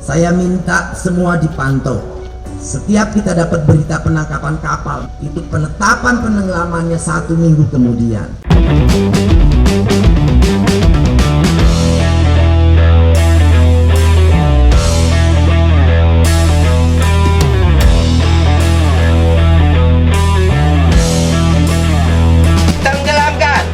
Saya minta semua dipantau. Setiap kita dapat berita penangkapan kapal, itu penetapan penenggelamannya 1 minggu kemudian. Tenggelamkan.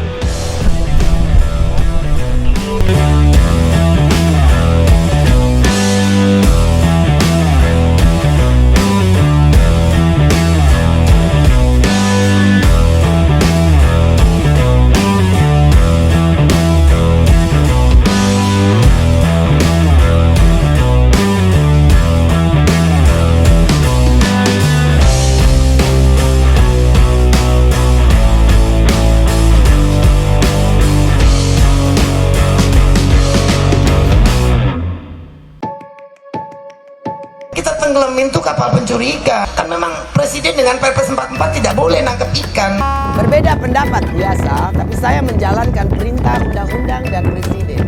Kita tenggelamin tuh kapal pencuri ikan. Kan memang presiden dengan Perpres 44 tidak boleh nangkep ikan. Berbeda pendapat biasa, tapi saya menjalankan perintah undang-undang dan presiden.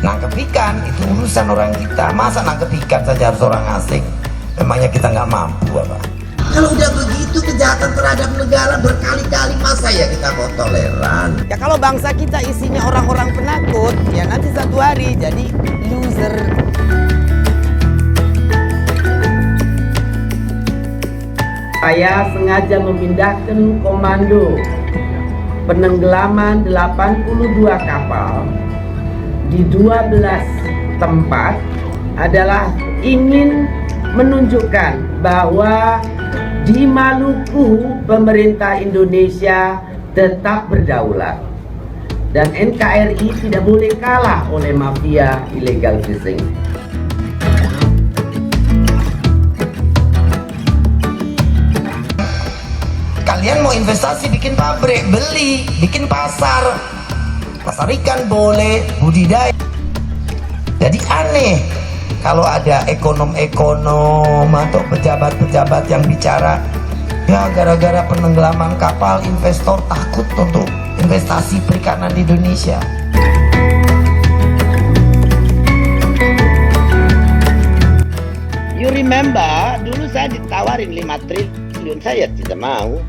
Nangkep ikan itu urusan orang kita. Masa nangkep ikan saja harus orang asing? Memangnya kita nggak mampu apa? Kalau udah begitu kejahatan terhadap negara berkali-kali, masa ya kita mau toleran? Ya kalau bangsa kita isinya orang-orang penakut, ya nanti satu hari jadi loser. Saya sengaja memindahkan komando penenggelaman 82 kapal di 12 tempat adalah ingin menunjukkan bahwa di Maluku pemerintah Indonesia tetap berdaulat dan NKRI tidak boleh kalah oleh mafia illegal fishing. Kalian mau investasi bikin pabrik, beli, bikin pasar ikan boleh, budidaya. Jadi aneh kalau ada ekonom-ekonom atau pejabat-pejabat yang bicara, ya gara-gara penenggelaman kapal investor takut untuk investasi perikanan di Indonesia. You remember, dulu saya ditawarin 5 triliun, saya tidak mau.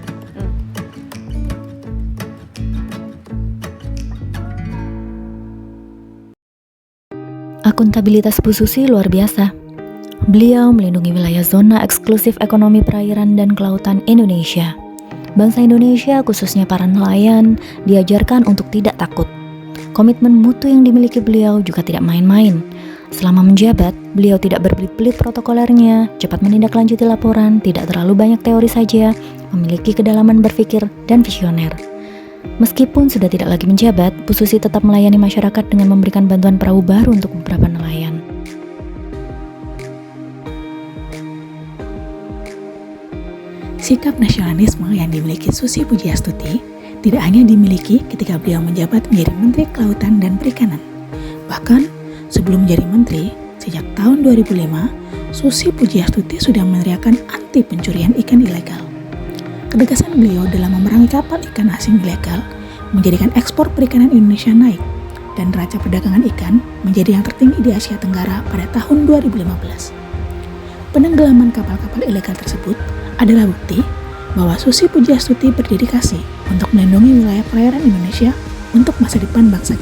Akuntabilitas Bu Susi luar biasa. Beliau melindungi wilayah zona eksklusif ekonomi perairan dan kelautan Indonesia. Bangsa Indonesia, khususnya para nelayan, diajarkan untuk tidak takut. Komitmen mutu yang dimiliki beliau juga tidak main-main. Selama menjabat, beliau tidak berbelit-belit protokolernya, cepat menindaklanjuti laporan, tidak terlalu banyak teori saja, memiliki kedalaman berpikir dan visioner. Meskipun sudah tidak lagi menjabat, Bu Susi tetap melayani masyarakat dengan memberikan bantuan perahu baru untuk beberapa nelayan. Sikap nasionalisme yang dimiliki Susi Pujiastuti tidak hanya dimiliki ketika beliau menjabat menjadi Menteri Kelautan dan Perikanan. Bahkan sebelum menjadi Menteri, sejak tahun 2005, Susi Pujiastuti sudah meneriakkan anti pencurian ikan ilegal. Ketegasan beliau dalam memerangi kapal ikan asing ilegal menjadikan ekspor perikanan Indonesia naik dan neraca perdagangan ikan menjadi yang tertinggi di Asia Tenggara pada tahun 2015. Penenggelaman kapal-kapal ilegal tersebut adalah bukti bahwa Susi Pujiastuti berdedikasi untuk melindungi wilayah perairan Indonesia untuk masa depan bangsa.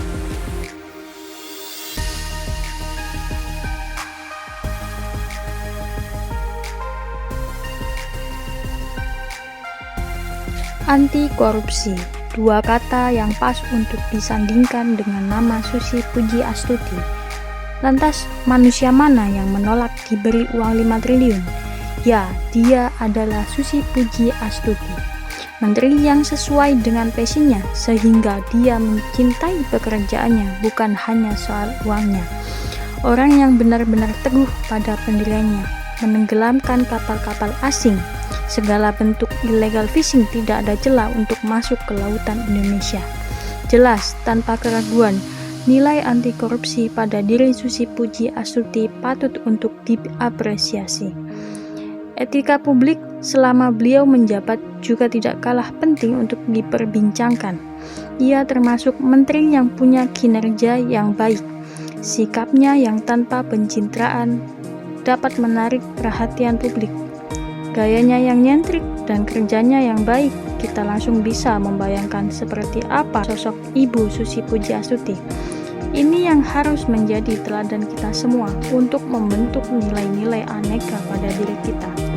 Anti korupsi, dua kata yang pas untuk disandingkan dengan nama Susi Pujiastuti. Lantas, manusia mana yang menolak diberi uang 5 triliun? Ya, dia adalah Susi Pujiastuti. Menteri yang sesuai dengan passionnya, sehingga dia mencintai pekerjaannya, bukan hanya soal uangnya. Orang yang benar-benar teguh pada pendiriannya, menenggelamkan kapal-kapal asing. Segala bentuk illegal fishing tidak ada celah untuk masuk ke lautan Indonesia. Jelas, tanpa keraguan, nilai anti korupsi pada diri Susi Pujiastuti patut untuk diapresiasi. Etika publik selama beliau menjabat juga tidak kalah penting untuk diperbincangkan. Ia termasuk menteri yang punya kinerja yang baik. Sikapnya yang tanpa pencitraan dapat menarik perhatian publik. Gayanya yang nyentrik dan kerjanya yang baik, kita langsung bisa membayangkan seperti apa sosok Ibu Susi Pujiastuti. Ini yang harus menjadi teladan kita semua untuk membentuk nilai-nilai aneka pada diri kita.